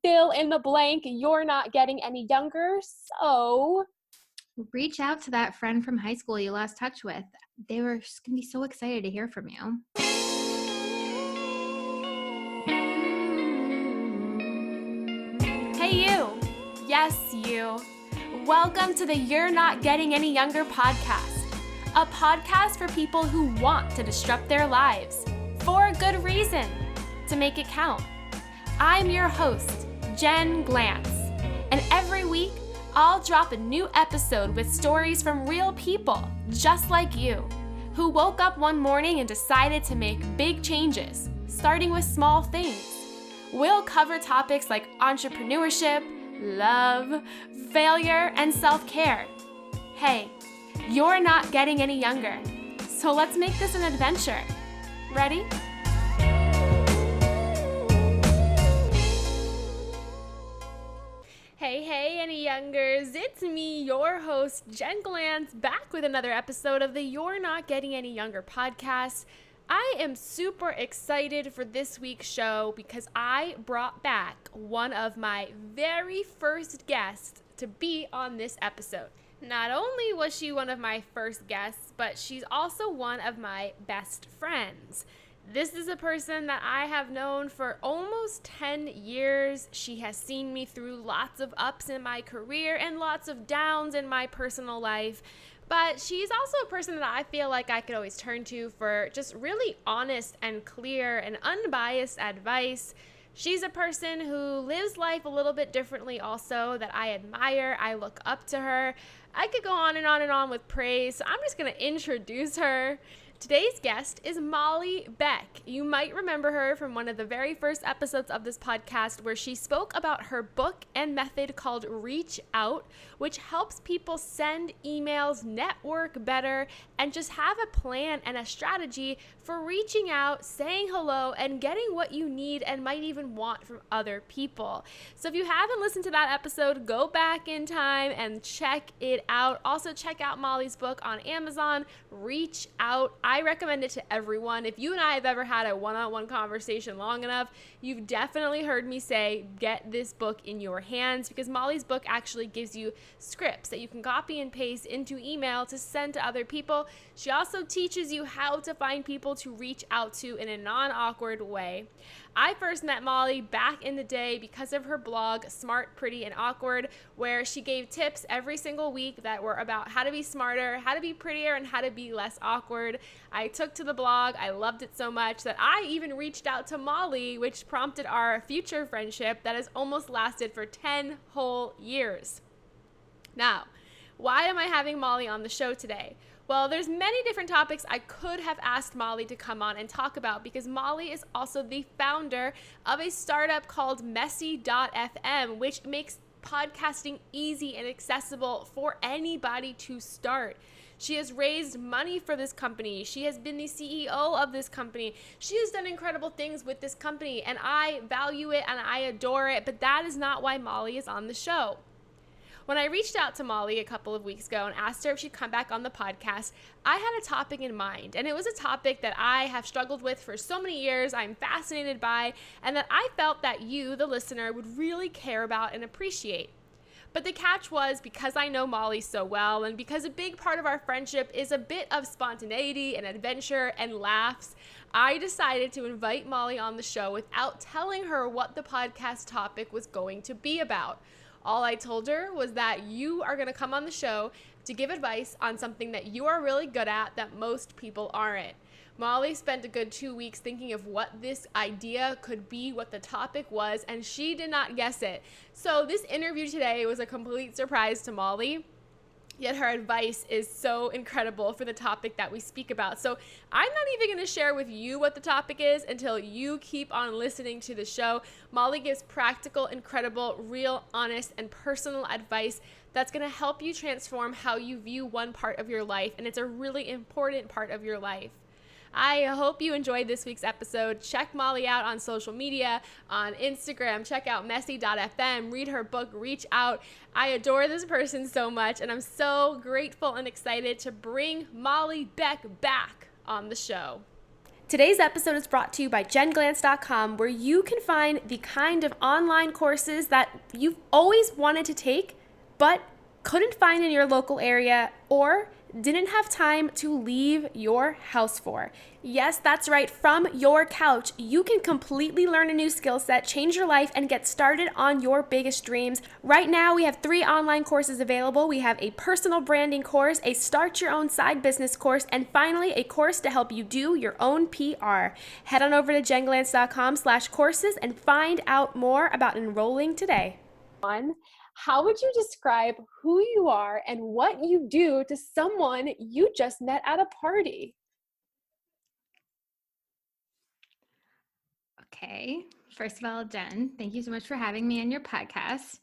fill in the blank, you're not getting any younger. So reach out to that friend from high school you lost touch with. They were just going to be so excited to hear from you. Hey you! Yes, you! Welcome to the You're Not Getting Any Younger podcast, a podcast for people who want to disrupt their lives for a good reason, to make it count. I'm your host, Jen Glantz, and every week I'll drop a new episode with stories from real people just like you, who woke up one morning and decided to make big changes, starting with small things. We'll cover topics like entrepreneurship, love, failure, and self-care. Hey, you're not getting any younger, so let's make this an adventure. Ready? Hey, any youngers, it's me, your host, Jen Glantz, back with another episode of the You're Not Getting Any Younger podcast. I am super excited for this week's show because I brought back one of my very first guests to be on this episode. Not only was she one of my first guests, but she's also one of my best friends. This is a person that I have known for almost 10 years. She has seen me through lots of ups in my career and lots of downs in my personal life. But she's also a person that I feel like I could always turn to for just really honest and clear and unbiased advice. She's a person who lives life a little bit differently also that I admire. I look up to her. I could go on and on and on with praise, so I'm just going to introduce her. Today's guest is Molly Beck. You might remember her from one of the very first episodes of this podcast where she spoke about her book and method called Reach Out, which helps people send emails, network better, and just have a plan and a strategy for reaching out, saying hello, and getting what you need and might even want from other people. So if you haven't listened to that episode, go back in time and check it out. Also, check out Molly's book on Amazon, Reach Out. I recommend it to everyone. If you and I have ever had a one-on-one conversation long enough, you've definitely heard me say, get this book in your hands, because Molly's book actually gives you scripts that you can copy and paste into email to send to other people. She also teaches you how to find people to reach out to in a non-awkward way. I first met Molly back in the day because of her blog, Smart, Pretty, and Awkward, where she gave tips every single week that were about how to be smarter, how to be prettier, and how to be less awkward. I took to the blog. I loved it so much that I even reached out to Molly, which prompted our future friendship that has almost lasted for 10 whole years. Now, why am I having Molly on the show today? Well, there's many different topics I could have asked Molly to come on and talk about because Molly is also the founder of a startup called Messy.fm, which makes podcasting easy and accessible for anybody to start. She has raised money for this company. She has been the CEO of this company. She has done incredible things with this company, and I value it and I adore it, but that is not why Molly is on the show. When I reached out to Molly a couple of weeks ago and asked her if she'd come back on the podcast, I had a topic in mind, and it was a topic that I have struggled with for so many years, I'm fascinated by, and that I felt that you, the listener, would really care about and appreciate. But the catch was, because I know Molly so well, and because a big part of our friendship is a bit of spontaneity and adventure and laughs, I decided to invite Molly on the show without telling her what the podcast topic was going to be about. All I told her was that you are going to come on the show to give advice on something that you are really good at that most people aren't. Molly spent a good 2 weeks thinking of what this idea could be, what the topic was, and she did not guess it. So this interview today was a complete surprise to Molly. Yet her advice is so incredible for the topic that we speak about. So I'm not even going to share with you what the topic is until you keep on listening to the show. Molly gives practical, incredible, real, honest, and personal advice that's going to help you transform how you view one part of your life, and it's a really important part of your life. I hope you enjoyed this week's episode. Check Molly out on social media, on Instagram. Check out Messy.fm. Read her book, Reach Out. I adore this person so much, and I'm so grateful and excited to bring Molly Beck back on the show. Today's episode is brought to you by jenglance.com, where you can find the kind of online courses that you've always wanted to take, but couldn't find in your local area or didn't have time to leave your house for. Yes, that's right. From your couch, you can completely learn a new skill set, change your life, and get started on your biggest dreams. Right now, we have 3 online courses available. We have a personal branding course, a start your own side business course, and finally, a course to help you do your own PR. Head on over to jenglance.com/courses and find out more about enrolling today. How would you describe who you are and what you do to someone you just met at a party? Okay. First of all, Jen, thank you so much for having me on your podcast.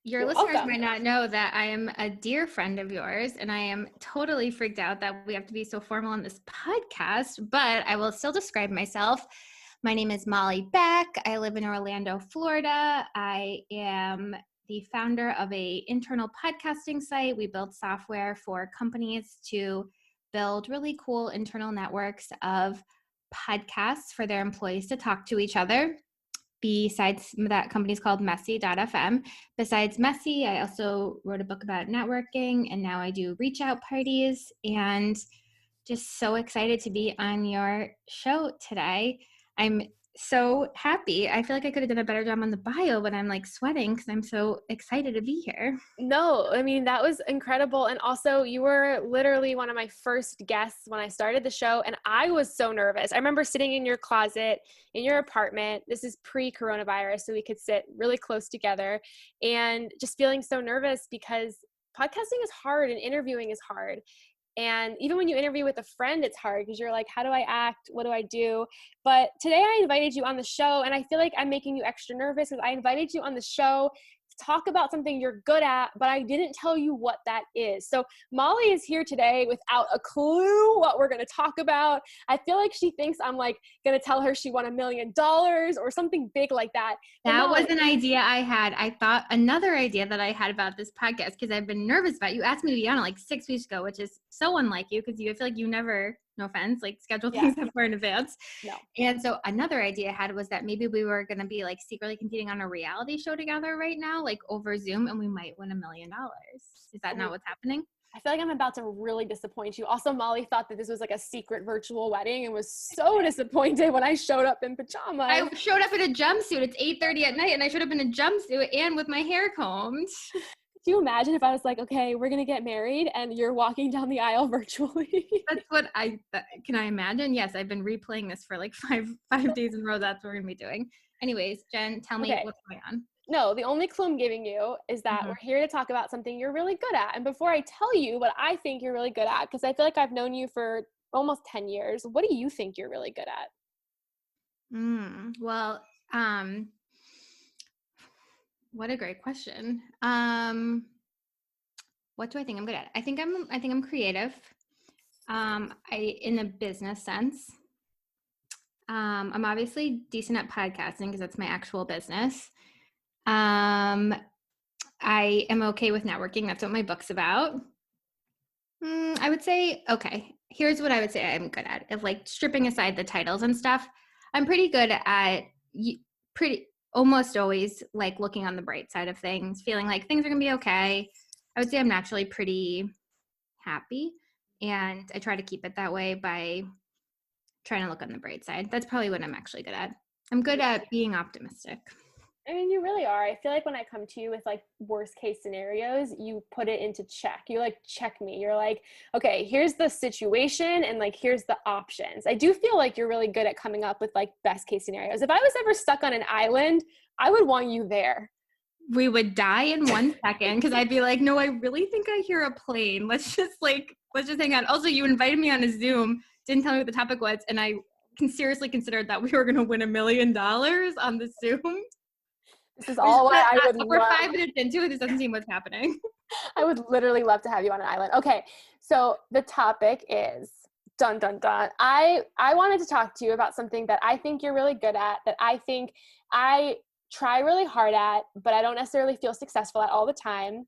Your You're listeners welcome. might not know that I am a dear friend of yours, and I am totally freaked out that we have to be so formal on this podcast, but I will still describe myself. My name is Molly Beck. I live in Orlando, Florida. I am the founder of an internal podcasting site. We build software for companies to build really cool internal networks of podcasts for their employees to talk to each other. Besides, that company's called Messy.fm. Besides Messy, I also wrote a book about networking, and now I do reach out parties, and just so excited to be on your show today. I'm so happy. I feel like I could have done a better job on the bio, but I'm like sweating because I'm so excited to be here. No, I mean, that was incredible. And also, you were literally one of my first guests when I started the show, and I was so nervous. I remember sitting in your closet in your apartment. This is pre-coronavirus, so we could sit really close together, and just feeling so nervous because podcasting is hard and interviewing is hard. And even when you interview with a friend, it's hard because you're like, how do I act? What do I do? But today I invited you on the show, and I feel like I'm making you extra nervous because I invited you on the show to talk about something you're good at, but I didn't tell you what that is. So Molly is here today without a clue what we're going to talk about. I feel like she thinks I'm like going to tell her she won $1 million or something big like that. But That Molly, was an idea I had. I thought another idea that I had about this podcast, because I've been nervous about it. You asked me to be on it like 6 weeks ago, which is so unlike you because I feel like you never, no offense, like schedule yeah, things that far in advance. no. And so another idea I had was that maybe we were going to be like secretly competing on a reality show together right now, like over Zoom, and we might win $1 million. Is that not what's happening? I feel like I'm about to really disappoint you. Also, Molly thought that this was like a secret virtual wedding and was so disappointed when I showed up in pajamas. I showed up in a jumpsuit. It's 8:30 at night, and I showed up in a jumpsuit and with my hair combed. Could you imagine if I was like, okay, we're going to get married and you're walking down the aisle virtually? That's what can I imagine? Yes, I've been replaying this for like five days in a row. That's what we're going to be doing. Anyways, Jen, tell me what's going on. No, the only clue I'm giving you is that we're here to talk about something you're really good at. And before I tell you what I think you're really good at, because I feel like I've known you for almost 10 years, what do you think you're really good at? Well, what a great question. What do I think I'm good at? I think I'm creative. In a business sense. I'm obviously decent at podcasting because that's my actual business. I am okay with networking. That's what my book's about. I would say, okay, here's what I would say I'm good at. If like stripping aside the titles and stuff, I'm pretty good at almost always like looking on the bright side of things, feeling like things are going to be okay. I would say I'm naturally pretty happy, and I try to keep it that way by trying to look on the bright side. That's probably what I'm actually good at. I'm good at being optimistic. I mean, you really are. I feel like when I come to you with like worst case scenarios, you put it into check. You like check me. You're like, okay, here's the situation and like here's the options. I do feel like you're really good at coming up with like best case scenarios. If I was ever stuck on an island, I would want you there. We would die in 1 second because I'd be like, no, I really think I hear a plane. Let's just hang on. Also, you invited me on a Zoom, didn't tell me what the topic was, and I seriously considered that we were going to win $1 million on the Zoom. This is all why I would We're love. 5 minutes into it. This doesn't seem what's happening. I would literally love to have you on an island. Okay, so the topic is dun dun dun. I wanted to talk to you about something that I think you're really good at, that I think I try really hard at, but I don't necessarily feel successful at all the time.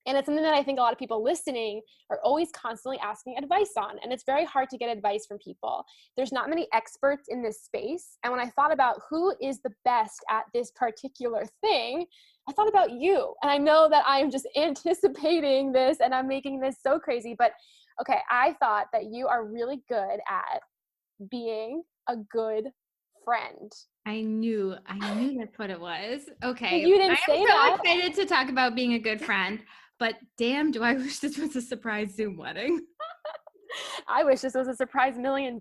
And it's something that I think a lot of people listening are always constantly asking advice on. And it's very hard to get advice from people. There's not many experts in this space. And when I thought about who is the best at this particular thing, I thought about you. And I know that I am just anticipating this and I'm making this so crazy. But okay, I thought that you are really good at being a good friend. I knew that's what it was. Okay. You I didn't am say so that. excited to talk about being a good friend, but damn, do I wish this was a surprise Zoom wedding. I wish this was a surprise $1 million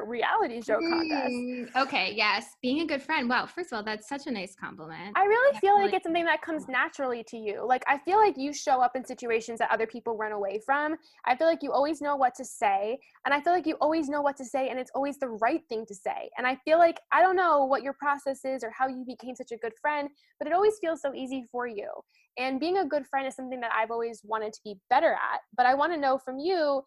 reality show contest. Okay, yes. Being a good friend. Wow, first of all, that's such a nice compliment. I really feel like Really- it's something that comes naturally to you. Like, I feel like you show up in situations that other people run away from. I feel like you always know what to say. And I feel like you always know what to say, and it's always the right thing to say. And I feel like, I don't know what your process is or how you became such a good friend, but it always feels so easy for you. And being a good friend is something that I've always wanted to be better at. But I want to know from you,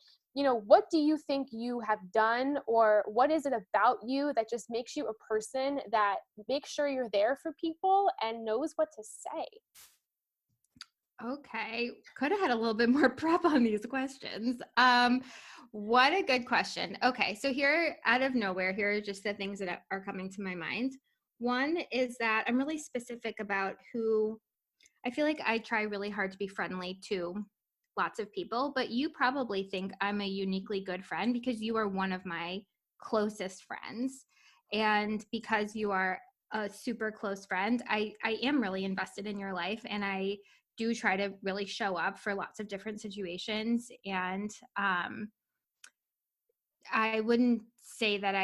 what do you think you have done, or what is it about you that just makes you a person that makes sure you're there for people and knows what to say? Okay, could have had a little bit more prep on these questions. What a good question. Okay, so here out of nowhere, here are just the things that are coming to my mind. One is that I'm really specific about who I feel like I try really hard to be friendly to lots of people, but you probably think I'm a uniquely good friend because you are one of my closest friends. And because you are a super close friend, I am really invested in your life, and I do try to really show up for lots of different situations. And I wouldn't say that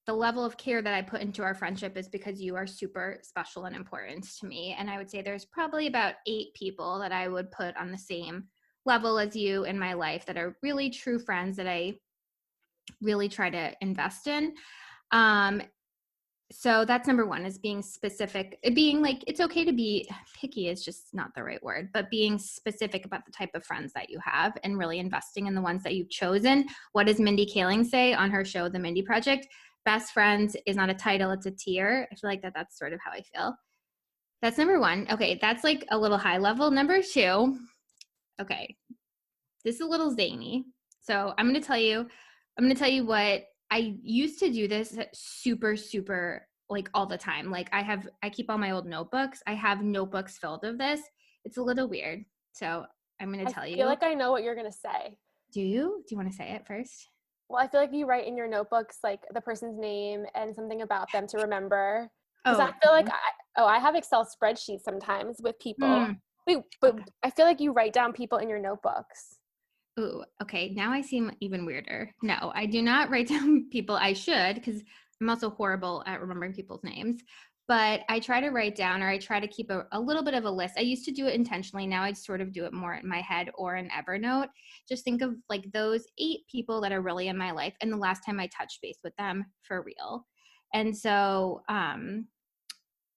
the level of care that I put into our friendship is because you are super special and important to me. And I would say there's probably about 8 people that I would put on the same level as you in my life that are really true friends that I really try to invest in. Um, so that's number one, is being specific, being like, it's okay to be picky is just not the right word, but being specific about the type of friends that you have and really investing in the ones that you've chosen. What does Mindy Kaling say on her show, The Mindy Project? Best friends is not a title, it's a tier. I feel like that's sort of how I feel. That's number one. Okay, that's like a little high level. Number two, okay, this is a little zany. So I'm going to tell you what I used to do this super, super like all the time. Like I keep all my old notebooks. I have notebooks filled of this. It's a little weird. So I'm going to tell I you. feel like I know what you're going to say. Do you? Do you want to say it first? Well, I feel like you write in your notebooks like the person's name and something about them to remember. Because Oh, I feel like I have Excel spreadsheets sometimes with people. Wait, but okay. I feel like you write down people in your notebooks. Ooh, okay. Now I seem even weirder. No, I do not write down people. I should, because I'm also horrible at remembering people's names. But I try to write down, or I try to keep a little bit of a list. I used to do it intentionally. Now I sort of do it more in my head or in Evernote. Just think of like those 8 people that are really in my life and the last time I touched base with them for real. And so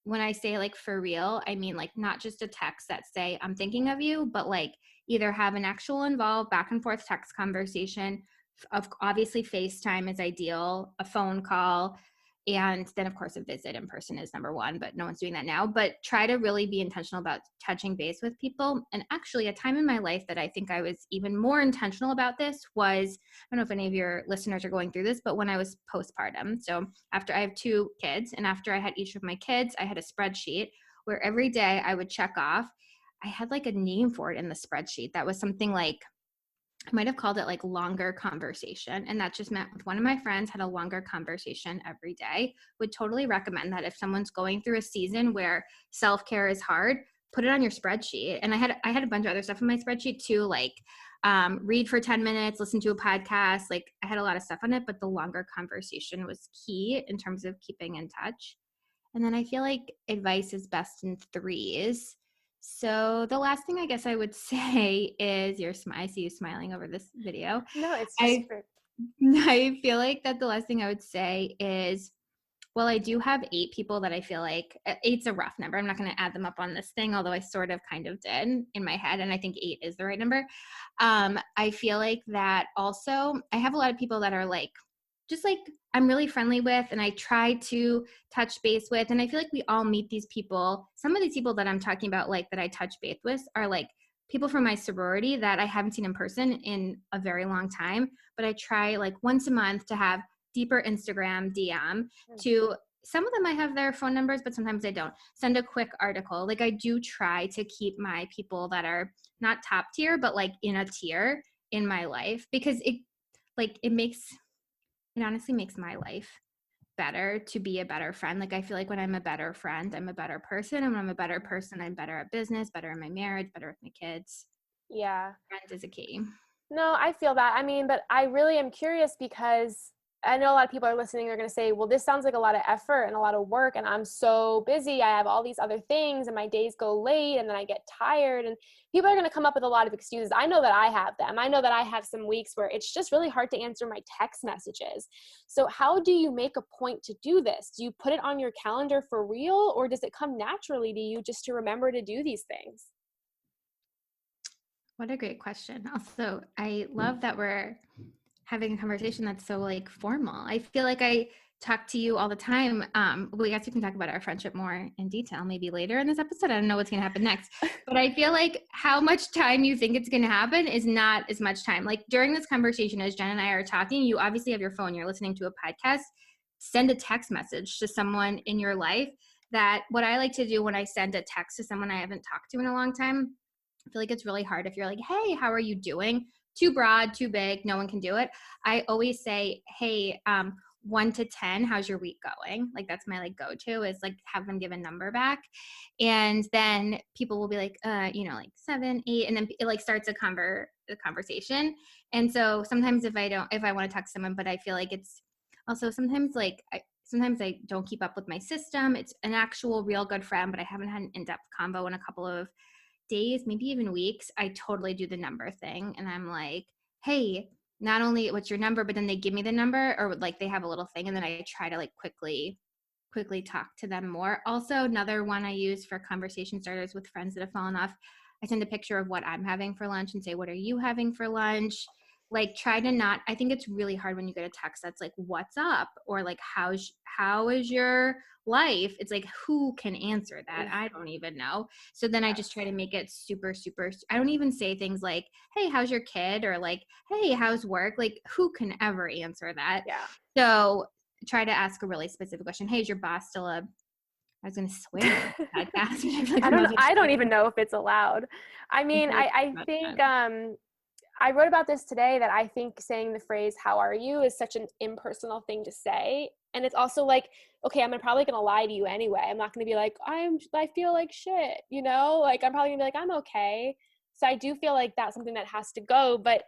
when I say like for real, I mean like not just a text that say I'm thinking of you, but like either have an actual involved back and forth text conversation. Of obviously FaceTime is ideal, a phone call, and then of course a visit in person is number one, but no one's doing that now. But try to really be intentional about touching base with people. And actually a time in my life that I think I was even more intentional about this was, I don't know if any of your listeners are going through this, but when I was postpartum. So after I have 2 kids, and after I had each of my kids, I had a spreadsheet where every day I would check off. I had like a name for it in the spreadsheet that was something like, I might have called it like longer conversation. And that just meant with one of my friends had a longer conversation every day. Would totally recommend that if someone's going through a season where self-care is hard, put it on your spreadsheet. And I had a bunch of other stuff in my spreadsheet too, like read for 10 minutes, listen to a podcast. Like I had a lot of stuff on it, but the longer conversation was key in terms of keeping in touch. And then I feel like advice is best in threes. So the last thing I guess I would say is I see you smiling over this video. No, it's just I I feel like that the last thing I would say is, well, I do have 8 people that I feel like 8's a rough number. I'm not going to add them up on this thing, although I sort of kind of did in my head. And I think 8 is the right number. I feel like that also I have a lot of people that are like, just like I'm really friendly with, and I try to touch base with. And I feel like we all meet these people. Some of these people that I'm talking about, like that I touch base with, are like people from my sorority that I haven't seen in person in a very long time, but I try like once a month to have deeper Instagram DM to, some of them I have their phone numbers, but sometimes I don't. Send a quick article. Like I do try to keep my people that are not top tier, but like in a tier in my life, because it honestly makes my life better to be a better friend. Like I feel like when I'm a better friend, I'm a better person. And when I'm a better person, I'm better at business, better in my marriage, better with my kids. Yeah. Friends is a key. No, I feel that. I mean, but I really am curious because I know a lot of people are listening. They're going to say, well, this sounds like a lot of effort and a lot of work. And I'm so busy. I have all these other things and my days go late and then I get tired. And people are going to come up with a lot of excuses. I know that I have them. I know that I have some weeks where it's just really hard to answer my text messages. So, how do you make a point to do this? Do you put it on your calendar for real, or does it come naturally to you just to remember to do these things? What a great question. Also, I love that we're having a conversation that's so like formal. I feel like I talk to you all the time. We guess we can talk about our friendship more in detail maybe later in this episode. I don't know what's going to happen next, but I feel like how much time you think it's going to happen is not as much time. Like during this conversation, as Jen and I are talking, you obviously have your phone, you're listening to a podcast, send a text message to someone in your life. That what I like to do when I send a text to someone I haven't talked to in a long time, I feel like it's really hard if you're like, hey, how are you doing? Too broad, too big, no one can do it. I always say, hey, 1 to 10, how's your week going? Like that's my like go-to is like have them give a number back. And then people will be like, like 7, 8, and then it like starts a conversation. And so sometimes if I want to text someone, but I feel like it's also sometimes like sometimes I don't keep up with my system. It's an actual real good friend, but I haven't had an in-depth convo in a couple of days, maybe even weeks. I totally do the number thing. And I'm like, hey, not only what's your number, but then they give me the number, or like they have a little thing. And then I try to like quickly talk to them more. Also, another one I use for conversation starters with friends that have fallen off, I send a picture of what I'm having for lunch and say, what are you having for lunch? Like try to not, I think it's really hard when you get a text that's like, what's up? Or like, how is your life? It's like, who can answer that? I don't even know. So then I just try to make it super, super, I don't even say things like, hey, how's your kid? Or like, hey, how's work? Like who can ever answer that? Yeah. So try to ask a really specific question. Hey, is your boss still I was going to swear on the podcast. I feel like I'm about to I don't swear. even know if it's allowed. I I mean, feel like I that's think bad. I wrote about this today that I think saying the phrase "how are you" is such an impersonal thing to say. And it's also like, okay, probably gonna lie to you anyway. I'm not gonna be like, I feel like shit, you know? Like I'm probably gonna be like, I'm okay. So I do feel like that's something that has to go. But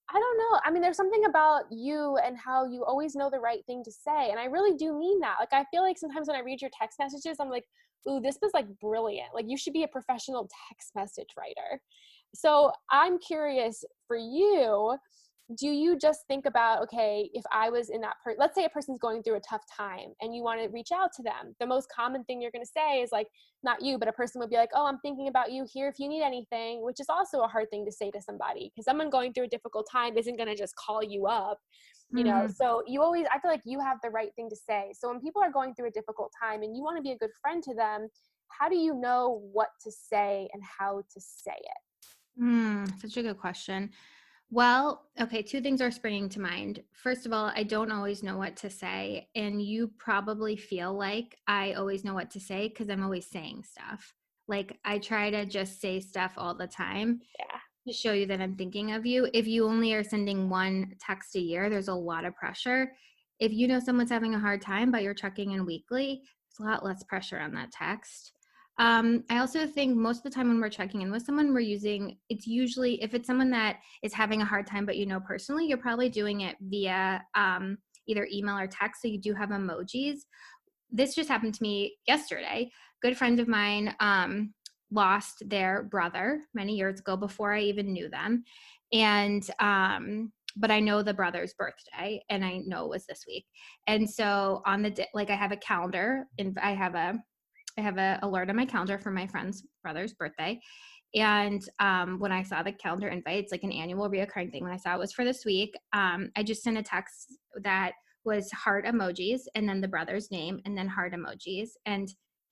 I don't know. I mean, there's something about you and how you always know the right thing to say. And I really do mean that. Like I feel like sometimes when I read your text messages, I'm like, ooh, this was like brilliant. Like you should be a professional text message writer. So I'm curious for you, do you just think about, okay, if I was in that let's say a person's going through a tough time and you want to reach out to them, the most common thing you're going to say is like, not you, but a person would be like, oh, I'm thinking about you, here if you need anything, which is also a hard thing to say to somebody because someone going through a difficult time isn't going to just call you up, Mhm. so I feel like you have the right thing to say. So when people are going through a difficult time and you want to be a good friend to them, how do you know what to say and how to say it? Such a good question. Well, okay, two things are springing to mind. First of all, I don't always know what to say, and you probably feel like I always know what to say because I'm always saying stuff. Like I try to just say stuff all the time Yeah. to show you that I'm thinking of you. If you only are sending one text a year, there's a lot of pressure. If you know someone's having a hard time, but you're checking in weekly, there's a lot less pressure on that text. I also think most of the time when we're checking in with someone, it's usually, if it's someone that is having a hard time, but you know personally, you're probably doing it via either email or text. So you do have emojis. This just happened to me yesterday. Good friend of mine lost their brother many years ago before I even knew them. And but I know the brother's birthday and I know it was this week. And so on the day, like I have a calendar and I have a alert on my calendar for my friend's brother's birthday. And when I saw the calendar invite, it's like an annual reoccurring thing. When I saw it was for this week, I just sent a text that was heart emojis and then the brother's name and then heart emojis. And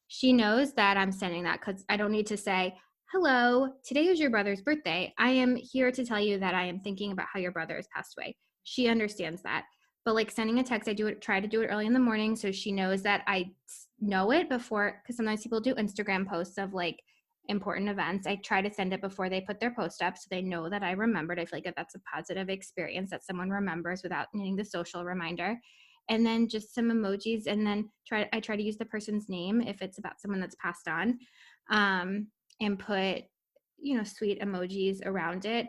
she knows that I'm sending that because I don't need to say, hello, today is your brother's birthday. I am here to tell you that I am thinking about how your brother has passed away. She understands that. But like sending a text, try to do it early in the morning so she knows that I know it before, because sometimes people do Instagram posts of like important events. I try to send it before they put their post up so they know that I remembered. I feel like that's a positive experience that someone remembers without needing the social reminder. And then just some emojis, and then I try to use the person's name if it's about someone that's passed on, and put, sweet emojis around it.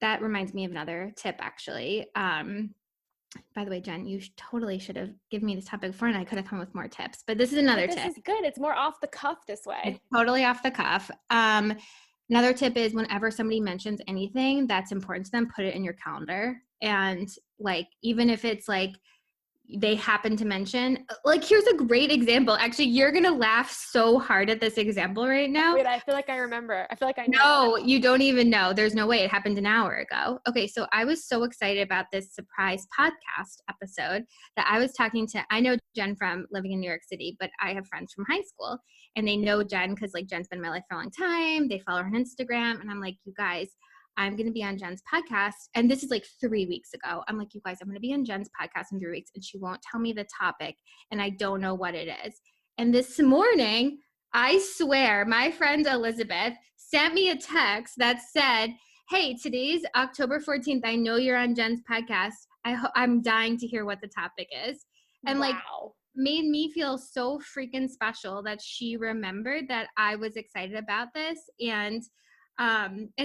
That reminds me of another tip, actually. By the way, Jen, you totally should have given me this topic before, and I could have come with more tips. But this is another But this tip. is good. It's more off the cuff this way. It's totally off the cuff. Another tip is whenever somebody mentions anything that's important to them, put it in your calendar. And like, even if it's like they happen to mention, like, here's a great example. Actually, you're going to laugh so hard at this example right now. Wait, I feel like I remember. I feel like I know. No, you don't even know. There's no way. It happened an hour ago. Okay, so I was so excited about this surprise podcast episode that I was talking to, I know Jen from living in New York City, but I have friends from high school, and they know Jen because like Jen's been in my life for a long time. They follow her on Instagram, and I'm like, you guys, I'm going to be on Jen's podcast. And this is like 3 weeks ago. I'm like, you guys, I'm going to be on Jen's podcast in 3 weeks, and she won't tell me the topic, and I don't know what it is. And this morning, I swear, my friend Elizabeth sent me a text that said, hey, today's October 14th. I know you're on Jen's podcast. I'm dying to hear what the topic is. And like, made me feel so freaking special that she remembered that I was excited about this. And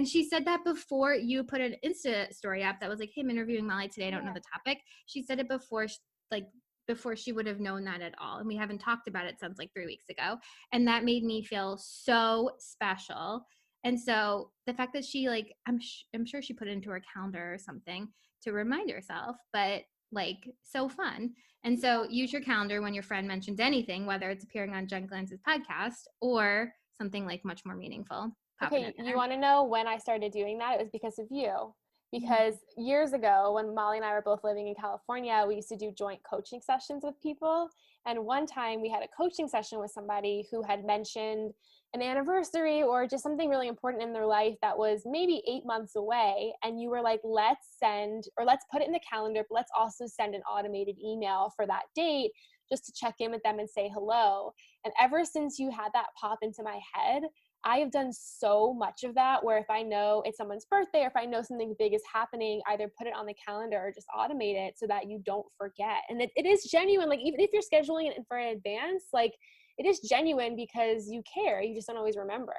she said that before you put an Insta story up that was like, hey, I'm interviewing Molly today. I don't know the topic. She said it before she would have known that at all. And we haven't talked about it since like 3 weeks ago. And that made me feel so special. And so the fact that she like, I'm sure she put it into her calendar or something to remind herself, but like so fun. And so use your calendar when your friend mentions anything, whether it's appearing on Jen Glance's podcast or something like much more meaningful. Okay, you want to know when I started doing that? It was because of you. Because years ago, when Molly and I were both living in California, we used to do joint coaching sessions with people. And one time we had a coaching session with somebody who had mentioned an anniversary or just something really important in their life that was maybe 8 months away. And you were like, let's put it in the calendar, but let's also send an automated email for that date just to check in with them and say hello. And ever since you had that pop into my head, I have done so much of that where if I know it's someone's birthday or if I know something big is happening, either put it on the calendar or just automate it so that you don't forget. And it is genuine. Like, even if you're scheduling it for an advance, like, it is genuine because you care. You just don't always remember.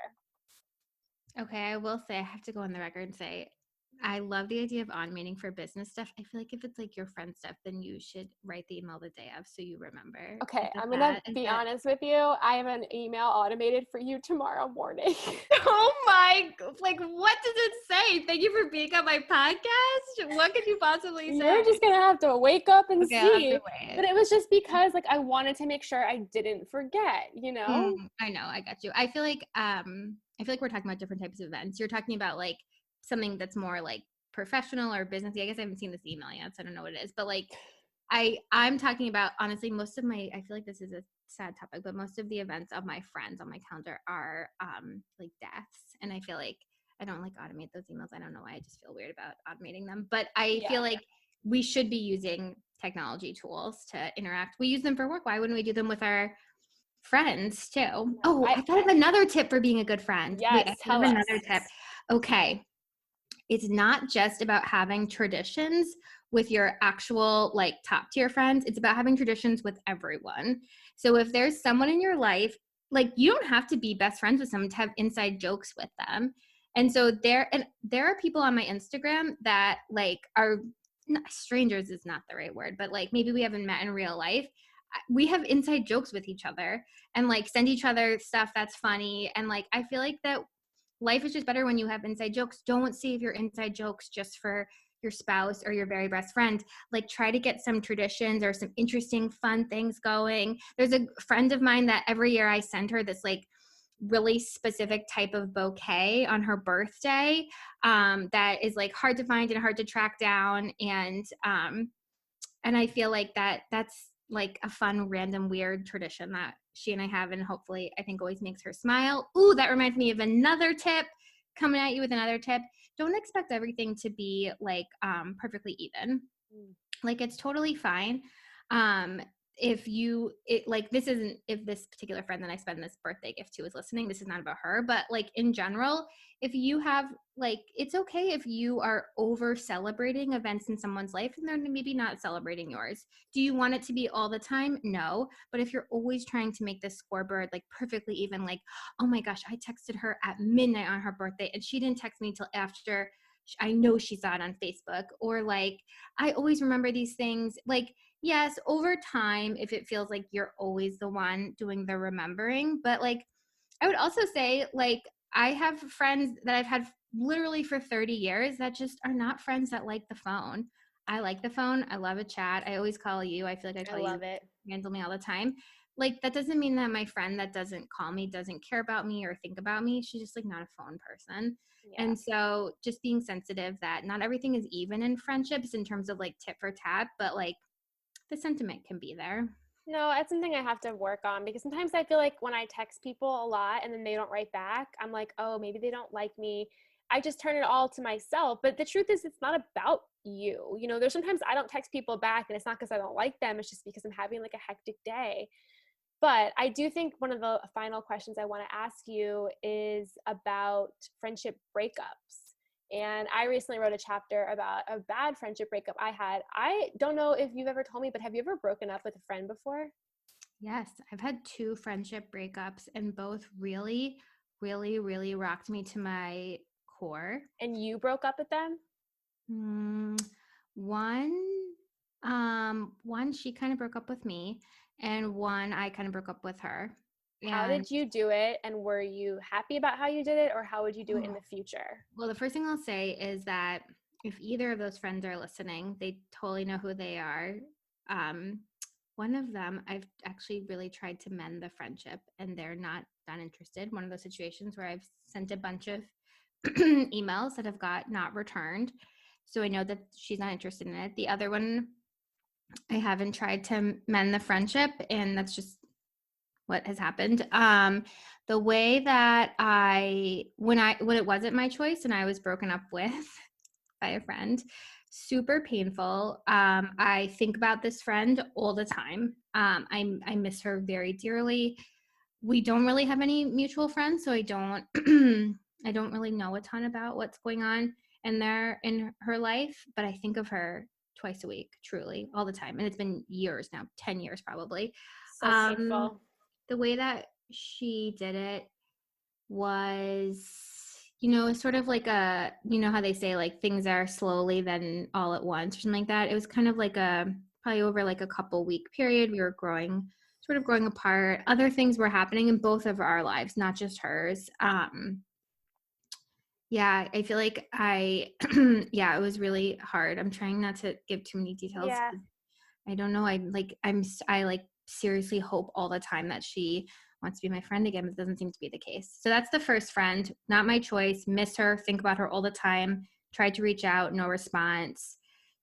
Okay, I will say, I have to go on the record and say, I love the idea of automating for business stuff. I feel like if it's like your friend stuff, then you should write the email the day of so you remember. Okay, I'm going to be honest with you. I have an email automated for you tomorrow morning. Oh my, like, what does it say? Thank you for being on my podcast. What could you possibly say? You're just going to have to wake up and Okay, I'll have to see. wait. But it was just because like I wanted to make sure I didn't forget, you know? I know, I got you. I feel like we're talking about different types of events. You're talking about like something that's more like professional or businessy. I guess I haven't seen this email yet, so I don't know what it is. But like I'm talking about, honestly, I feel like this is a sad topic, but most of the events of my friends on my calendar are like deaths. And I feel like I don't like automate those emails. I don't know why. I just feel weird about automating them. But I feel like we should be using technology tools to interact. We use them for work. Why wouldn't we do them with our friends too? Oh, I thought of another tip for being a good friend. Yes, Wait, I thought of another tip. Okay. It's not just about having traditions with your actual like top tier friends. It's about having traditions with everyone. So if there's someone in your life, like, you don't have to be best friends with someone to have inside jokes with them. And so there are people on my Instagram that like are strangers is not the right word, but like maybe we haven't met in real life. We have inside jokes with each other and like send each other stuff that's funny. And like, I feel like that life is just better when you have inside jokes. Don't save your inside jokes just for your spouse or your very best friend. Like, try to get some traditions or some interesting, fun things going. There's a friend of mine that every year I send her this like really specific type of bouquet on her birthday that is like hard to find and hard to track down. And I feel like that's like a fun, random, weird tradition that she and I have, and hopefully I think always makes her smile. Ooh, that reminds me of another tip. Coming at you with another tip. Don't expect everything to be like perfectly even. Mm. Like it's totally fine. Um, if you it like this isn't if this particular friend that I spend this birthday gift to is listening, this is not about her, but like in general, if you have like it's okay if you are over celebrating events in someone's life and they're maybe not celebrating yours. Do you want it to be all the time? No. But if you're always trying to make this scoreboard like perfectly even, like, oh my gosh, I texted her at midnight on her birthday and she didn't text me till after I know she saw it on Facebook, or like I always remember these things. Like, yes, over time, if it feels like you're always the one doing the remembering, but like, I would also say, like, I have friends that I've had literally for 30 years that just are not friends that like the phone. I like the phone. I love a chat. I always call you. I feel like I I call you, love it. handle me all the time. Like, that doesn't mean that my friend that doesn't call me doesn't care about me or think about me. She's just like not a phone person. Yeah. And so just being sensitive that not everything is even in friendships in terms of like tit for tat, but like the sentiment can be there. No, that's something I have to work on because sometimes I feel like when I text people a lot and then they don't write back, I'm like, oh, maybe they don't like me. I just turn it all to myself. But the truth is, it's not about you. You know, there's sometimes I don't text people back and it's not because I don't like them. It's just because I'm having like a hectic day. But I do think one of the final questions I want to ask you is about friendship breakups. And I recently wrote a chapter about a bad friendship breakup I had. I don't know if you've ever told me, but have you ever broken up with a friend before? Yes, I've had two friendship breakups and both really, really, really rocked me to my core. And you broke up with them? Mm, one, one she kind of broke up with me, and one I kind of broke up with her. How And did you do it? And were you happy about how you did it? Or how would you do it in oh, the future? well, the first thing I'll say is that if either of those friends are listening, they totally know who they are. Um, one of them, I've actually really tried to mend the friendship, and they're not interested. One of those situations where I've sent a bunch of emails that have got not returned, so I know that she's not interested in it. The other one, I haven't tried to mend the friendship, and that's just what has happened. The way that when it wasn't my choice and I was broken up with by a friend, super painful. I think about this friend all the time. I miss her very dearly. We don't really have any mutual friends, so I don't I don't really know a ton about what's going on in her life, but I think of her twice a week, truly, all the time. And it's been years now, 10 years probably. So Um, painful. the way that she did it was, sort of like how they say like things are slowly then all at once or something like that. It was kind of like probably over like a couple week period. We were sort of growing apart. Other things were happening in both of our lives, not just hers. Yeah, I feel like yeah, it was really hard. I'm trying not to give too many details Yeah. 'cause I don't know. I like seriously hope all the time that she wants to be my friend again, but it doesn't seem to be the case. So that's the first friend, not my choice. Miss her, think about her all the time. Tried to reach out, no response.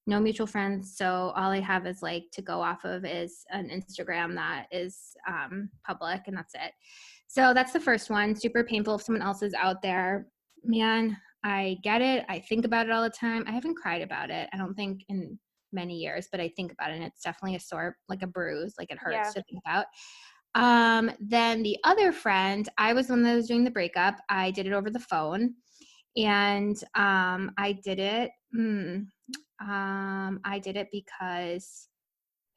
No mutual friends. So all I have is like to go off of is an Instagram that is public, and that's it. So that's the first one. Super painful if someone else is out there. Man, I get it. I think about it all the time. I haven't cried about it, I don't think, in many years, but I think about it and it's definitely a sore, like a bruise, like it hurts Yeah. to think about. Then the other friend, I was the one that was doing the breakup. I did it over the phone, and I did it because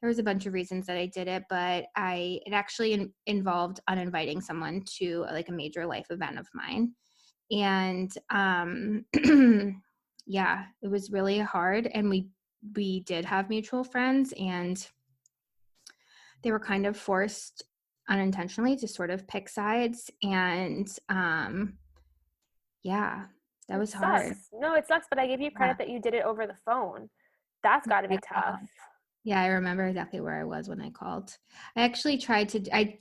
there was a bunch of reasons that I did it, but it actually involved uninviting someone to like a major life event of mine. And yeah, it was really hard, and we did have mutual friends, and they were kind of forced unintentionally to sort of pick sides, and yeah, that It was hard. sucks. No, it sucks, but I give you Yeah, credit that you did it over the phone. That's got to I be tough. yeah, I remember exactly where I was when I called. I actually tried to I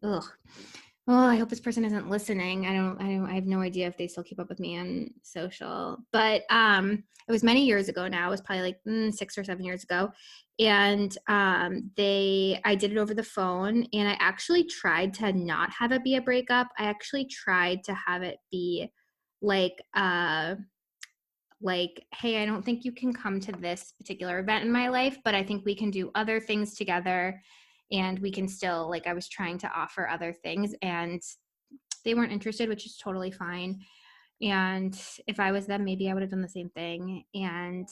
ugh. well, I hope this person isn't listening. I have no idea if they still keep up with me on social, but it was many years ago now. It was probably like 6 or 7 years ago. And I did it over the phone, and I actually tried to not have it be a breakup. I actually tried to have it be like, hey, I don't think you can come to this particular event in my life, but I think we can do other things together, and we can still, like, I was trying to offer other things, and they weren't interested, which is totally fine. And if I was them, maybe I would have done the same thing. And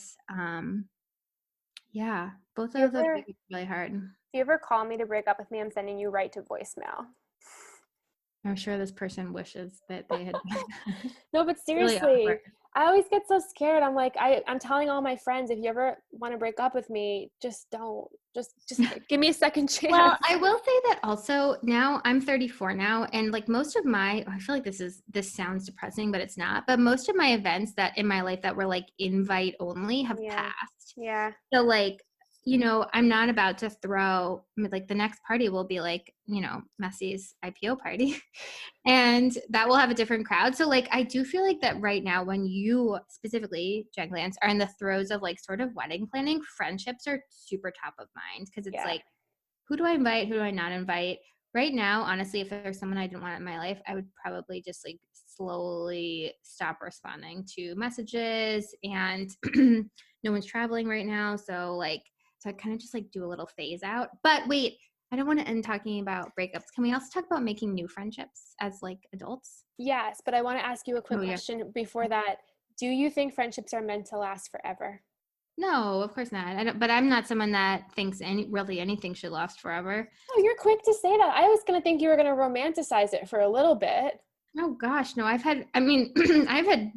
yeah, both Do you of those ever, breakups were really hard. if you ever call me to break up with me, I'm sending you right to voicemail. I'm sure this person wishes that they had No, but really awkward. seriously, I always get so scared. I'm like, I'm telling all my friends, if you ever want to break up with me, just don't. Just give me a second Well, chance. I will say that also now I'm 34 now, and like most of I feel like this sounds depressing, but it's not. But most of my events that in my life that were like invite only have Yeah. passed. Yeah. So like, I'm not about to throw like the next party will be like, Messi's IPO party. And that will have a different crowd. So like I do feel like that right now when you specifically, Jen Glantz, are in the throes of like sort of wedding planning, friendships are super top of mind because it's Yeah. like, who do I invite? Who do I not invite? Right now, honestly, if there's someone I didn't want in my life, I would probably just like slowly stop responding to messages, and no one's traveling right now. So I kind of just like do a little phase out. But wait, I don't want to end talking about breakups. Can we also talk about making new friendships as like adults? Yes, but I want to ask you a quick Oh yeah. question before that. Do you think friendships are meant to last forever? No, of course not. I don't, but I'm not someone that thinks really anything should last forever. Oh, you're quick to say that. I was going to think you were going to romanticize it for a little bit. Oh gosh, no, I've had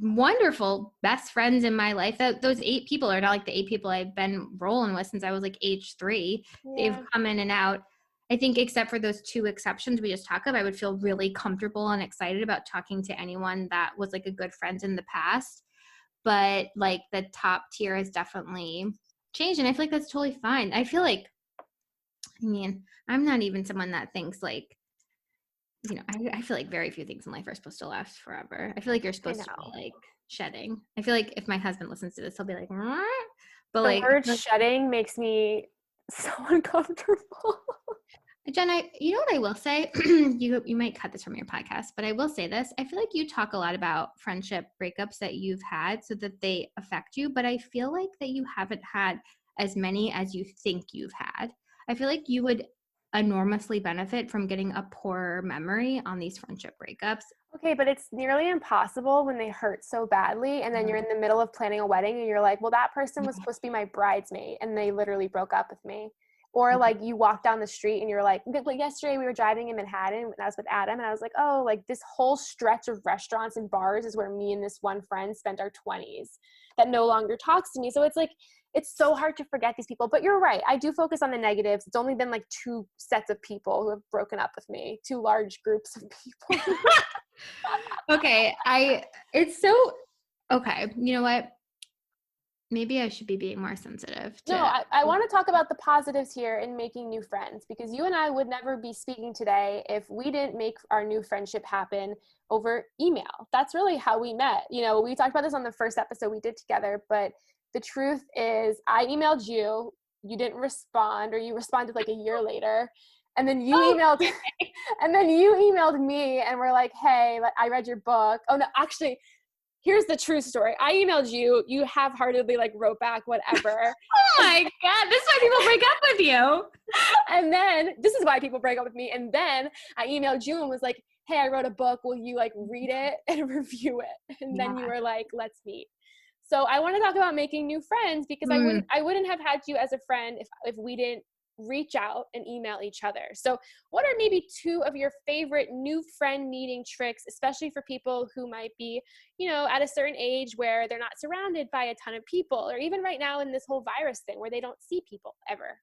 wonderful best friends in my life. Those 8 people are not like the 8 people I've been rolling with since I was like age 3. They've Yeah. come in and out. I think except for those 2 exceptions we just talked of, I would feel really comfortable and excited about talking to anyone that was like a good friend in the past. But like the top tier has definitely changed, and I feel like that's totally fine. I'm not even someone that thinks like, I feel like very few things in life are supposed to last forever. I feel like you're I supposed to be know. like shedding. I feel like if my husband listens to this, he'll be like, "Mwah." But The like, word shedding makes me so uncomfortable. Jen, you know what I will say? You might cut this from your podcast, but I will say this. I feel like you talk a lot about friendship breakups that you've had so that they affect you, but I feel like that you haven't had as many as you think you've had. I feel like you would enormously benefit from getting a poorer memory on these friendship breakups. Okay, but it's nearly impossible when they hurt so badly. And then you're in the middle of planning a wedding and you're like, well, that person was supposed to be my bridesmaid and they literally broke up with me. Or like you walk down the street and you're like yesterday we were driving in Manhattan and I was with Adam and I was like, oh, like this whole stretch of restaurants and bars is where me and this one friend spent our 20s that no longer talks to me. So it's like, it's so hard to forget these people. But you're right. I do focus on the negatives. It's only been like 2 sets of people who have broken up with me, 2 large groups of people. Okay, okay. You know what? Maybe I should be being more sensitive No, to. I want to talk about the positives here in making new friends because you and I would never be speaking today if we didn't make our new friendship happen over email. That's really how we met. We talked about this on the first episode we did together, but the truth is I emailed you, you didn't respond, or you responded like a year later. And then you Oh, emailed and then you emailed me and were like, hey, I read your book. Oh no, actually, here's the true story. I emailed you. You half-heartedly wrote back, whatever. oh my God, this is why people break up with you. And then this is why people break up with me. And then I emailed you and was like, hey, I wrote a book. Will you read it and review it? And then you Yeah. were like, let's meet. So I want to talk about making new friends because I wouldn't have had you as a friend if we didn't reach out and email each other. So what are maybe 2 of your favorite new friend meeting tricks, especially for people who might be, at a certain age where they're not surrounded by a ton of people, or even right now in this whole virus thing where they don't see people ever?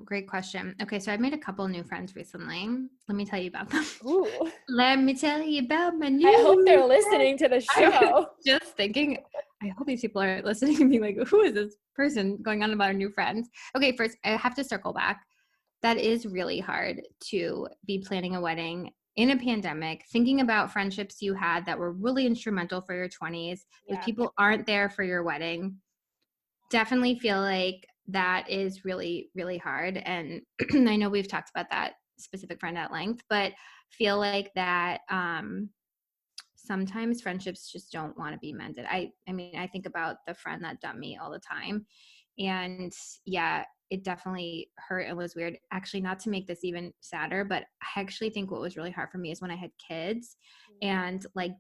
Great question. Okay, so I've made a couple new friends recently. Let me tell you about them. Ooh, Let me tell you about my I hope they're new friends. listening to the I was show. just thinking, I hope these people are listening and being like, who is this person going on about our new friends? Okay, first, I have to circle back. That is really hard to be planning a wedding in a pandemic, thinking about friendships you had that were really instrumental for your 20s. Those Yeah. people aren't there for your wedding. Definitely feel like that is really, really hard. And I know we've talked about that specific friend at length, but feel like that sometimes friendships just don't want to be mended. I mean, I think about the friend that dumped me all the time. And yeah, it definitely hurt and was weird. Actually, not to make this even sadder, but I actually think what was really hard for me is when I had kids and like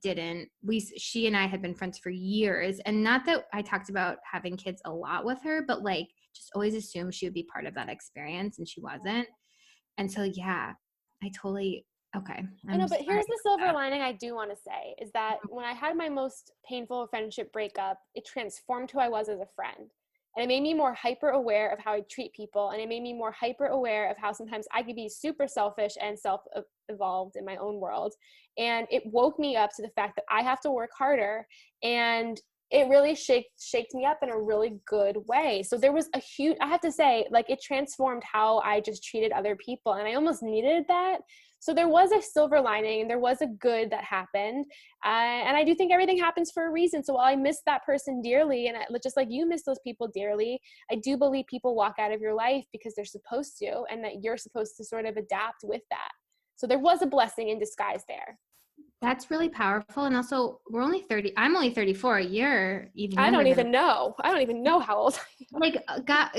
she and I had been friends for years. And not that I talked about having kids a lot with her, but like just always assumed she would be part of that experience and she wasn't. And so, yeah, okay. I know, I'm but sorry here's the silver about lining I do want to say is that when I had my most painful friendship breakup, it transformed who I was as a friend. And it made me more hyper aware of how I treat people. And it made me more hyper aware of how sometimes I could be super selfish and self evolved in my own world. And it woke me up to the fact that I have to work harder. And it really shaked me up in a really good way. So there was I have to say, like, it transformed how I just treated other people. And I almost needed that. So there was a silver lining and there was a good that happened. And I do think everything happens for a reason. So while I miss that person dearly, and just like you miss those people dearly, I do believe people walk out of your life because they're supposed to, and that you're supposed to sort of adapt with that. So there was a blessing in disguise there. That's really powerful. And also, we're only 30. I'm only 34, a year even I younger don't than even know. I don't even know how old I am. like God,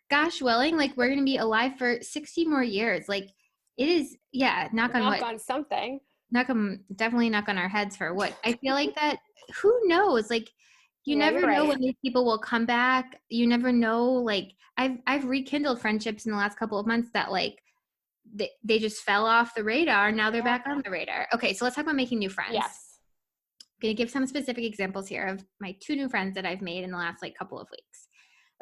gosh willing, like we're gonna be alive for 60 more years. Like it is, yeah, knock on Knock what on something. definitely knock on our heads for what I feel like that who knows? Like you Yeah, never you're know right. when these people will come back. You never know. Like I've rekindled friendships in the last couple of months that like they just fell off the radar. Now they're Yeah. back on the radar. Okay, so let's talk about making new friends. Yes. I'm gonna give some specific examples here of my 2 new friends that I've made in the last like couple of weeks.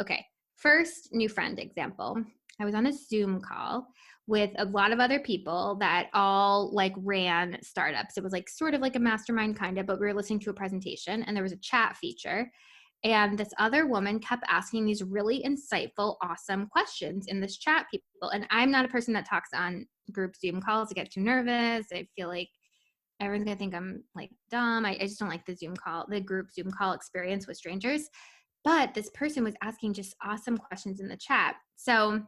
Okay, first new friend example. I was on a Zoom call with a lot of other people that all like ran startups. It was like sort of like a mastermind kind of, but we were listening to a presentation and there was a chat feature. And this other woman kept asking these really insightful, awesome questions in this chat, people. And I'm not a person that talks on group Zoom calls. I get too nervous. I feel like everyone's gonna think I'm like dumb. I just don't like the group Zoom call experience with strangers. But this person was asking just awesome questions in the chat. So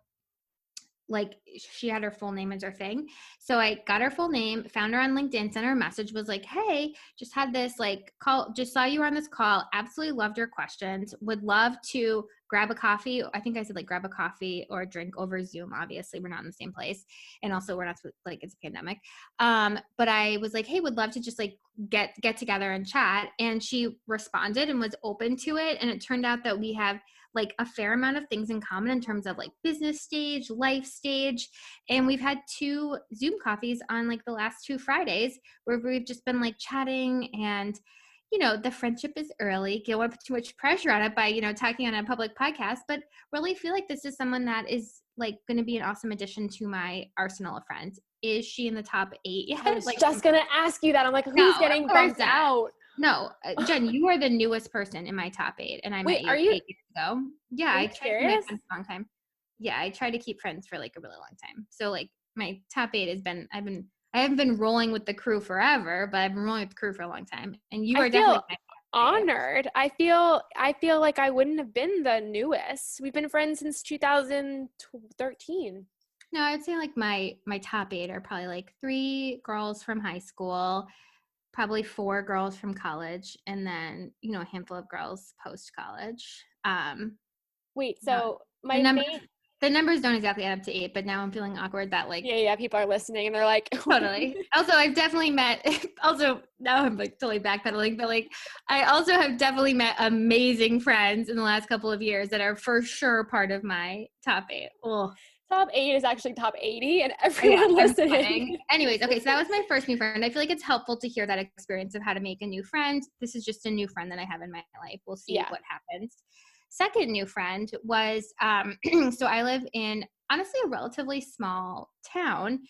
like she had her full name as her thing. So I got her full name, found her on LinkedIn, sent her a message, was like, hey, just had this like call, just saw you were on this call, absolutely loved your questions, would love to grab a coffee. I think I said like grab a coffee or a drink over Zoom. Obviously we're not in the same place. And also we're not like, it's a pandemic. But I was like, hey, would love to just like get together and chat. And she responded and was open to it. And it turned out that we have like a fair amount of things in common in terms of like business stage, life stage. And we've had 2 Zoom coffees on like the last 2 Fridays where we've just been like chatting and, you know, the friendship is early. You don't want to put too much pressure on it by, you know, talking on a public podcast, but really feel like this is someone that is like going to be an awesome addition to my arsenal of friends. Is she in the top 8 yet? I was Like, just going to ask you that. I'm like, no, who's of getting course bumped not. out? No, Jen, you are the newest person in my top 8, and I Wait, met are you you 8 years ago. Yeah, are I you tried to keep my serious? friends for a long time. Yeah, I try to keep friends for like a really long time. So like my top 8 has been I haven't been rolling with the crew forever, but I've been rolling with the crew for a long time. And you I are definitely feel my top 8. honored. I feel like I wouldn't have been the newest. We've been friends since 2013. No, I'd say like my top 8 are probably like 3 girls from high school, probably 4 girls from college, and then, you know, a handful of girls post college. Wait, No, so the my numbers main the numbers don't exactly add up to 8, but now I'm feeling awkward that like yeah, people are listening and they're like, totally. Also, I've definitely met also now I'm like totally backpedaling, but like I also have definitely met amazing friends in the last couple of years that are for sure part of my top 8. Oh, top 8 is actually top 80 and I know, everyone I'm listening. sweating. Anyways, okay, so that was my first new friend. I feel like it's helpful to hear that experience of how to make a new friend. This is just a new friend that I have in my life. We'll see Yeah. what happens. Second new friend was so I live in honestly a relatively small town.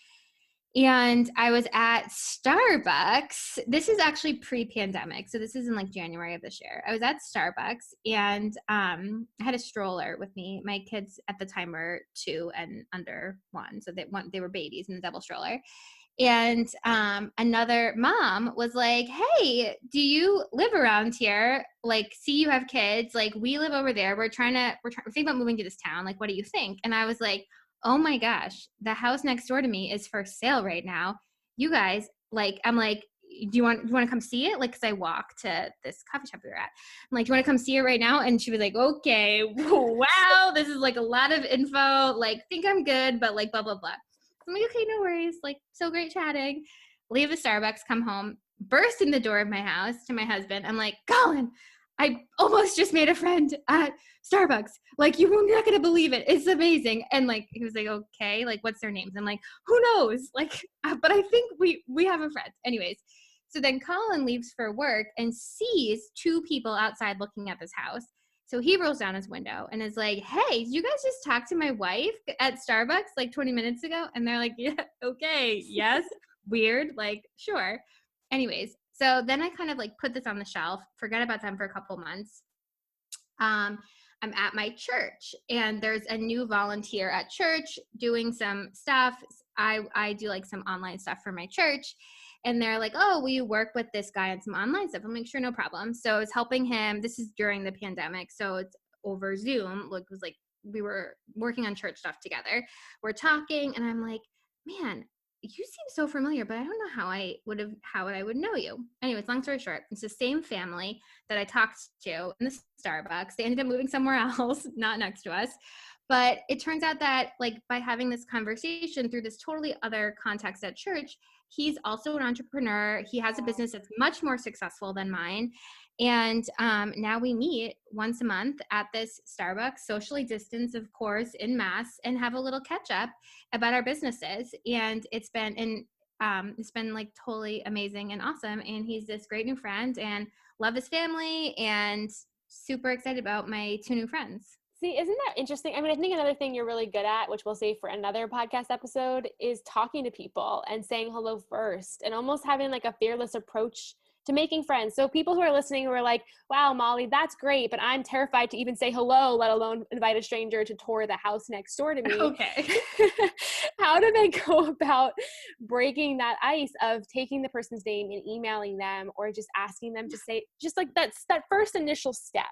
And I was at Starbucks. This is actually pre-pandemic. So this is in like January of this year. I was at Starbucks and I had a stroller with me. My kids at the time were 2 and under 1. So they were babies in the double stroller. And another mom was like, hey, do you live around here? Like, see, you have kids. Like, we live over there. We're thinking about moving to this town. Like, what do you think? And I was like, oh my gosh, the house next door to me is for sale right now. You guys, like, I'm like, do you want to come see it? Like, cause I walked to this coffee shop we were at. I'm like, do you want to come see it right now? And she was like, okay, wow, this is like a lot of info. Like, think I'm good, but like, blah, blah, blah. I'm like, okay, no worries. Like, so great chatting. Leave the Starbucks, come home, burst in the door of my house to my husband. I'm like, Colin, I almost just made a friend at Starbucks. Like, you're not going to believe it. It's amazing. And like, he was like, okay, like, what's their names? I'm like, who knows? Like, but I think we have a friend. Anyways. So then Colin leaves for work and sees two people outside looking at this house. So he rolls down his window and is like, hey, did you guys just talk to my wife at Starbucks like 20 minutes ago? And they're like, yeah, okay, yes, weird, like, sure. Anyways, so then I kind of like put this on the shelf, forget about them for a couple months. I'm at my church and there's a new volunteer at church doing some stuff. I do like some online stuff for my church. And they're like, oh, will you work with this guy on some online stuff? I'm like, sure, no problem. So I was helping him. This is during the pandemic. So it's over Zoom. Like, it was like we were working on church stuff together. We're talking and I'm like, man, you seem so familiar, but I don't know how I would know you. Anyways, long story short, it's the same family that I talked to in the Starbucks. They ended up moving somewhere else, not next to us. But it turns out that like by having this conversation through this totally other context at church, he's also an entrepreneur. He has a business that's much more successful than mine. And now we meet once a month at this Starbucks, socially distanced, of course, in mass, and have a little catch up about our businesses. And it's been like totally amazing and awesome. And he's this great new friend and love his family and super excited about my two new friends. See, isn't that interesting? I mean, I think another thing you're really good at, which we'll save for another podcast episode, is talking to people and saying hello first and almost having like a fearless approach to making friends. So people who are listening who are like, wow, Molly, that's great, but I'm terrified to even say hello, let alone invite a stranger to tour the house next door to me. Okay. How do they go about breaking that ice of taking the person's name and emailing them or just asking them to say, just like that first initial step?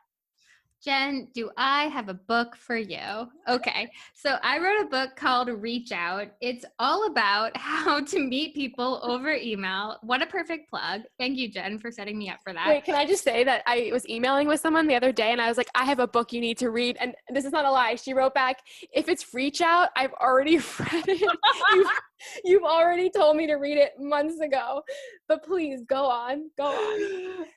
Jen, do I have a book for you? Okay, so I wrote a book called Reach Out. It's all about how to meet people over email. What a perfect plug. Thank you, Jen, for setting me up for that. Wait, can I just say that I was emailing with someone the other day and I was like, I have a book you need to read. And this is not a lie. She wrote back, if it's Reach Out, I've already read it. You've already told me to read it months ago, but please go on.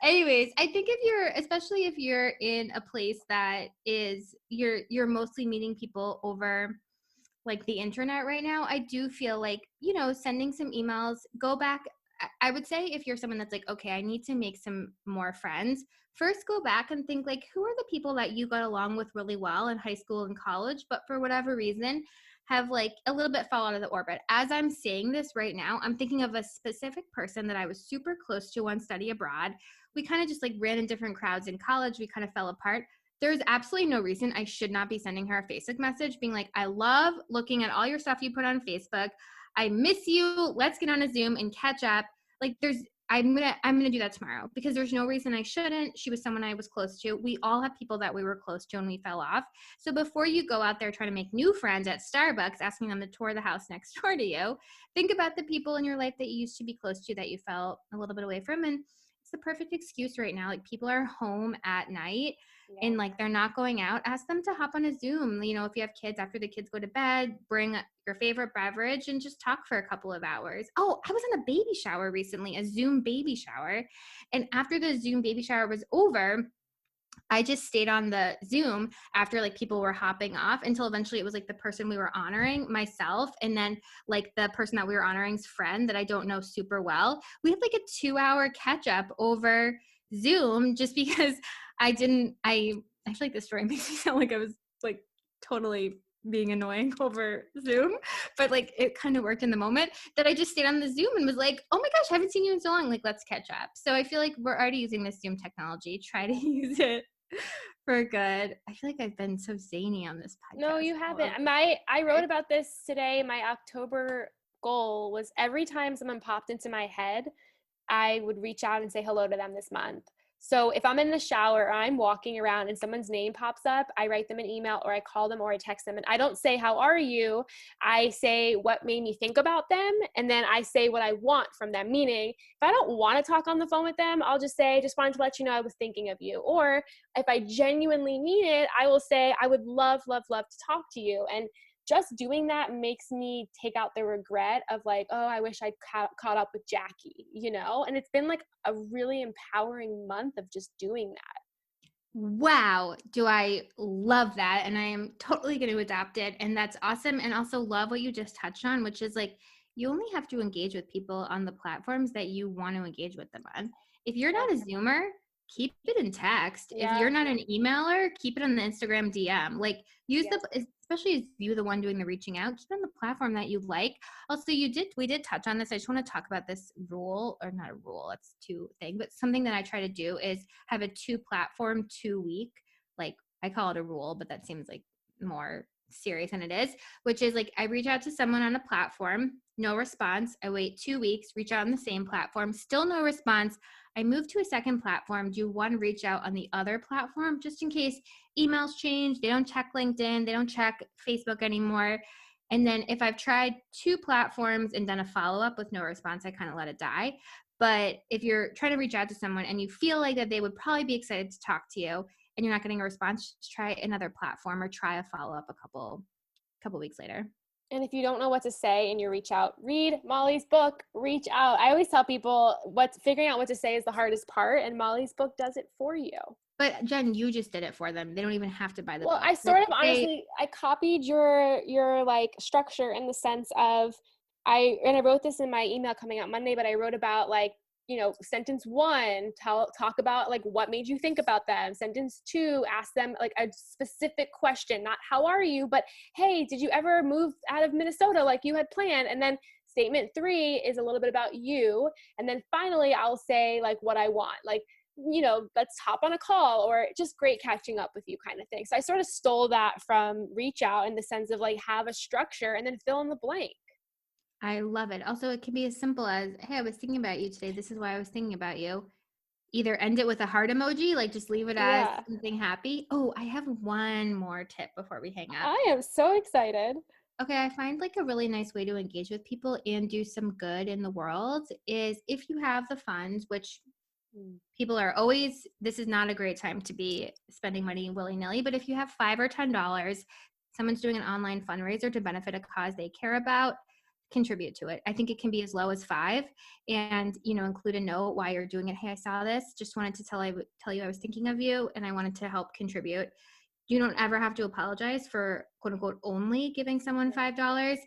Anyways, I think especially if you're in a place that is, you're mostly meeting people over like the internet right now, I do feel like, sending some emails, go back. I would say if you're someone that's like, okay, I need to make some more friends, first go back and think like, who are the people that you got along with really well in high school and college, but for whatever reason have like a little bit fall out of the orbit. As I'm saying this right now, I'm thinking of a specific person that I was super close to on study abroad. We kind of just like ran in different crowds in college. We kind of fell apart. There's absolutely no reason I should not be sending her a Facebook message being like, I love looking at all your stuff you put on Facebook. I miss you. Let's get on a Zoom and catch up. Like I'm gonna do that tomorrow because there's no reason I shouldn't. She was someone I was close to. We all have people that we were close to and we fell off. So before you go out there trying to make new friends at Starbucks, asking them to tour the house next door to you, think about the people in your life that you used to be close to that you felt a little bit away from. And it's the perfect excuse right now. Like people are home at night. Yeah. And like they're not going out, ask them to hop on a Zoom. If you have kids, after the kids go to bed, bring your favorite beverage and just talk for a couple of hours. Oh, I was on a baby shower recently, a Zoom baby shower. And after the Zoom baby shower was over, I just stayed on the Zoom after like people were hopping off until eventually it was like the person we were honoring, myself, and then like the person that we were honoring's friend that I don't know super well. We had like a 2-hour catch up over Zoom just because I feel like this story makes me sound like I was like totally being annoying over Zoom, but like it kind of worked in the moment that I just stayed on the Zoom and was like, oh my gosh, I haven't seen you in so long. Like, let's catch up. So I feel like we're already using this Zoom technology. Try to use it for good. I feel like I've been so zany on this podcast. No, you haven't. I wrote about this today, my October goal was every time someone popped into my head, I would reach out and say hello to them this month. So if I'm in the shower or I'm walking around and someone's name pops up, I write them an email or I call them or I text them. And I don't say, how are you? I say what made me think about them. And then I say what I want from them. Meaning, if I don't want to talk on the phone with them, I'll just say, just wanted to let you know I was thinking of you. Or if I genuinely mean it, I will say, I would love, love, love to talk to you. And just doing that makes me take out the regret of like, oh, I wish I'd caught up with Jackie, you know? And it's been like a really empowering month of just doing that. Wow, do I love that. And I am totally going to adopt it. And that's awesome. And also love what you just touched on, which is like, you only have to engage with people on the platforms that you want to engage with them on. If you're not a Zoomer, keep it in text. If you're not an emailer, keep it on the Instagram DM. Like use especially as you the one doing the reaching out, keep it on the platform that you like. Also, we did touch on this. I just want to talk about this rule, or not a rule, it's two thing, but something that I try to do is have a 2-platform 2-week. Like I call it a rule, but that seems like more serious than it is, which is like I reach out to someone on a platform, no response. I wait 2 weeks, reach out on the same platform, still no response. I move to a second platform, do one reach out on the other platform, just in case emails change, they don't check LinkedIn, they don't check Facebook anymore. And then if I've tried 2 platforms and done a follow-up with no response, I kind of let it die. But if you're trying to reach out to someone and you feel like that they would probably be excited to talk to you and you're not getting a response, just try another platform or try a follow-up a couple weeks later. And if you don't know what to say and you reach out, read Molly's book, reach out. I always tell people figuring out what to say is the hardest part, and Molly's book does it for you. But Jen, you just did it for them. They don't even have to buy the book. I sort of honestly, I copied your like structure in the sense of I wrote this in my email coming out Monday, but I wrote about like, you know, sentence 1, talk about like what made you think about them. Sentence 2, ask them like a specific question, not how are you, but hey, did you ever move out of Minnesota like you had planned? And then statement 3 is a little bit about you. And then finally, I'll say like what I want, like, you know, let's hop on a call or just great catching up with you kind of thing. So I sort of stole that from Reach Out in the sense of like have a structure and then fill in the blank. I love it. Also, it can be as simple as, hey, I was thinking about you today. This is why I was thinking about you. Either end it with a heart emoji, like just leave it as something happy. Oh, I have one more tip before we hang up. I am so excited. Okay, I find like a really nice way to engage with people and do some good in the world is if you have the funds, which people are always, this is not a great time to be spending money willy-nilly, but if you have $5 or $10, someone's doing an online fundraiser to benefit a cause they care about, contribute to it. I think it can be as low as $5 and, you know, include a note why you're doing it. Hey, I saw this, just wanted to tell you I was thinking of you and I wanted to help contribute. You don't ever have to apologize for quote unquote only giving someone $5.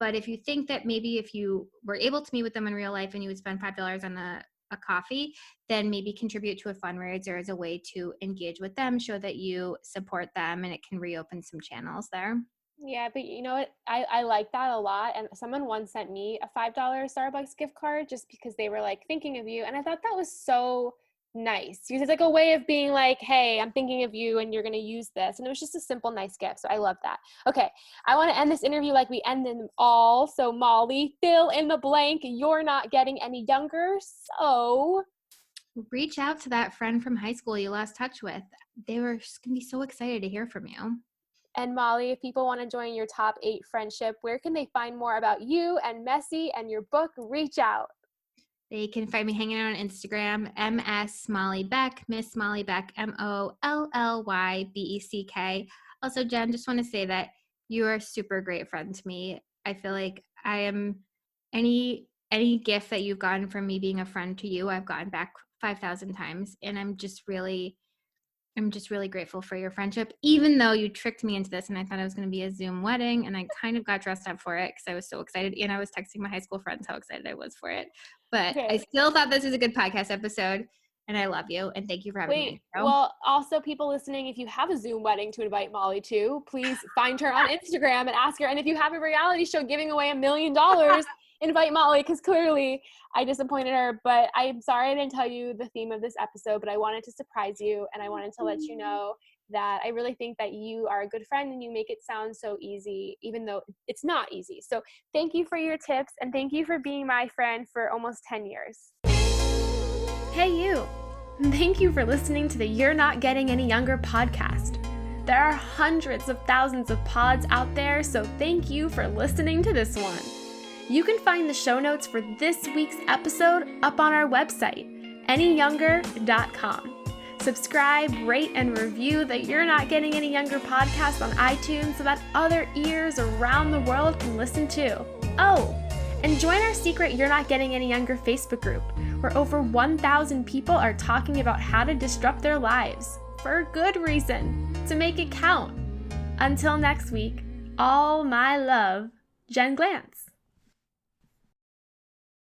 But if you think that maybe if you were able to meet with them in real life and you would spend $5 on a coffee, then maybe contribute to a fundraiser as a way to engage with them, show that you support them, and it can reopen some channels there. Yeah, but you know what? I like that a lot. And someone once sent me a $5 Starbucks gift card just because they were like thinking of you. And I thought that was so nice because it's like a way of being like, hey, I'm thinking of you and you're going to use this. And it was just a simple, nice gift. So I love that. Okay. I want to end this interview like we end them all. So Molly, fill in the blank. You're not getting any younger. So reach out to that friend from high school you lost touch with. They were just going to be so excited to hear from you. And Molly, if people want to join your top 8 friendship, where can they find more about you and Messy and your book, Reach Out? They can find me hanging out on Instagram, MS Molly Beck, Miss Molly Beck, MOLLYBECK. Also, Jen, just want to say that you are a super great friend to me. I feel like I am any gift that you've gotten from me being a friend to you, I've gotten back 5,000 times. And I'm just really grateful for your friendship, even though you tricked me into this and I thought it was going to be a Zoom wedding and I kind of got dressed up for it because I was so excited. And I was texting my high school friends how excited I was for it. But I still thought this was a good podcast episode and I love you. And thank you for having me. Well, also people listening, if you have a Zoom wedding to invite Molly to, please find her on Instagram and ask her. And if you have a reality show giving away $1 million, invite Molly because clearly I disappointed her. But I'm sorry I didn't tell you the theme of this episode, but I wanted to surprise you and I wanted to let you know that I really think that you are a good friend and you make it sound so easy, even though it's not easy. So thank you for your tips and thank you for being my friend for almost 10 years. Hey, you. Thank you for listening to the You're Not Getting Any Younger podcast. There are hundreds of thousands of pods out there, so thank you for listening to this one. You can find the show notes for this week's episode up on our website, anyyounger.com. Subscribe, rate, and review the You're Not Getting Any Younger podcast on iTunes so that other ears around the world can listen too. Oh, and join our secret You're Not Getting Any Younger Facebook group, where over 1,000 people are talking about how to disrupt their lives, for a good reason, to make it count. Until next week, all my love, Jen Glantz.